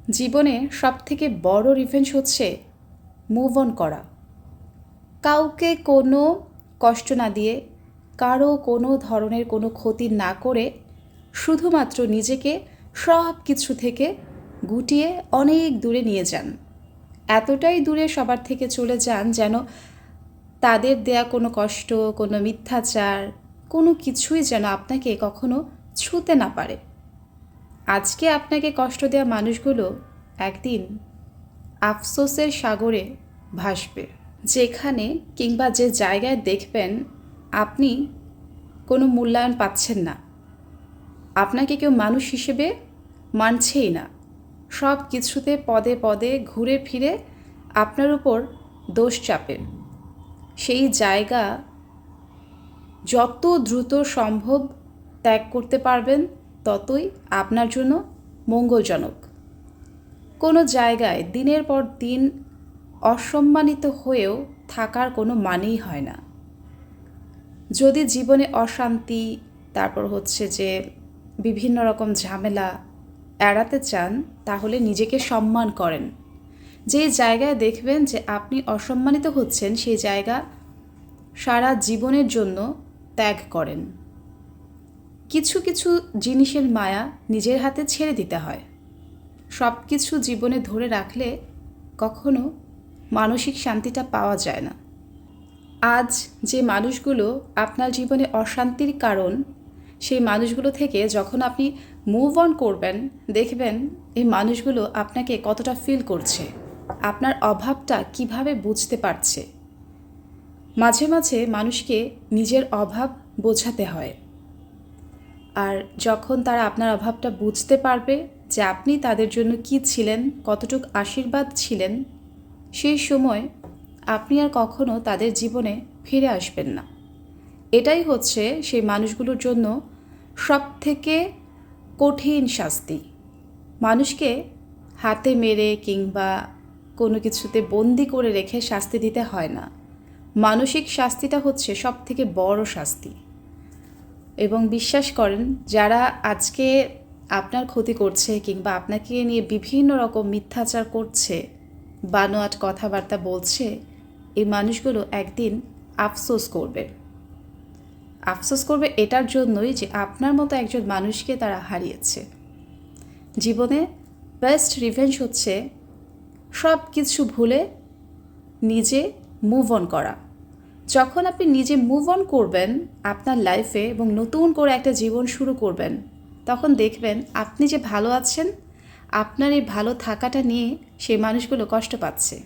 জীবনে সবথেকে বড় রিভেঞ্জ হচ্ছে মুভ অন করা। কাউকে কোনো কষ্ট না দিয়ে, কারো কোনো ধরনের কোনো ক্ষতি না করে, শুধুমাত্র নিজেকে সব কিছু থেকে গুটিয়ে অনেক দূরে নিয়ে যান। এতটাই দূরে সবার থেকে চলে যান যেন তাদের দেয়া কোনো কষ্ট, কোনো মিথ্যাচার, কোনো কিছুই যেন আপনাকে কখনো ছুঁতে না পারে। আজকে আপনাকে কষ্ট দেওয়া মানুষগুলো একদিন আফসোসের সাগরে ভাসবে। যেখানে কিংবা যে জায়গায় দেখবেন আপনি কোনো মূল্যায়ন পাচ্ছেন না, আপনাকে কেউ মানুষ হিসেবে মানছেই না, সব কিছুতে পদে পদে ঘুরে ফিরে আপনার উপর দোষ চাপে, সেই জায়গা যত দ্রুত সম্ভব ত্যাগ করতে পারবেন ততই আপনার জন্য মঙ্গলজনক। কোনো জায়গায় দিনের পর দিন অসম্মানিত হয়েও থাকার কোনো মানেই হয় না। যদি জীবনে অশান্তি, তারপর হচ্ছে যে বিভিন্ন রকম ঝামেলা এড়াতে চান, তাহলে নিজেকে সম্মান করেন। যেই জায়গায় দেখবেন যে আপনি অসম্মানিত হচ্ছেন, সেই জায়গা সারা জীবনের জন্য ত্যাগ করেন। কিছু কিছু জিনিসের মায়া নিজের হাতে ছেড়ে দিতে হয়। সব কিছু জীবনে ধরে রাখলে কখনো মানসিক শান্তিটা পাওয়া যায় না। আজ যে মানুষগুলো আপনার জীবনে অশান্তির কারণ, সেই মানুষগুলো থেকে যখন আপনি মুভ অন করবেন, দেখবেন এই মানুষগুলো আপনাকে কতটা ফিল করছে, আপনার অভাবটা কিভাবে বুঝতে পারছে। মাঝে মাঝে মানুষকে নিজের অভাব বোঝাতে হয়, আর যখন তারা আপনার অভাবটা বুঝতে পারবে যে আপনি তাদের জন্য কী ছিলেন, কতটুকু আশীর্বাদ ছিলেন, সেই সময় আপনি আর কখনো তাদের জীবনে ফিরে আসবেন না। এটাই হচ্ছে সেই মানুষগুলোর জন্য সবথেকে কঠিন শাস্তি। মানুষকে হাতে মেরে কিংবা কোনো কিছুতে বন্দি করে রেখে শাস্তি দিতে হয় না। মানসিক শাস্তিটা হচ্ছে সবথেকে বড় শাস্তি। এবং বিশ্বাস করেন, যারা আজকে আপনার ক্ষতি করছে কিংবা আপনাকে নিয়ে বিভিন্ন রকম মিথ্যাচার করছে, বানোয়াট কথাবার্তা বলছে, এই মানুষগুলো একদিন আফসোস করবে। আফসোস করবে এটার জন্যই যে আপনার মতো একজন মানুষকে তারা হারিয়েছে। জীবনে বেস্ট রিভেঞ্জ হচ্ছে সব কিছু ভুলে নিজে মুভ অন করা। যখন আপনি নিজে মুভ অন করবেন আপনার লাইফে এবং নতুন করে একটা জীবন শুরু করবেন, তখন দেখবেন আপনি যে ভালো আছেন, আপনার এই ভালো থাকাটা নিয়ে সেই মানুষগুলো কষ্ট পাচ্ছে।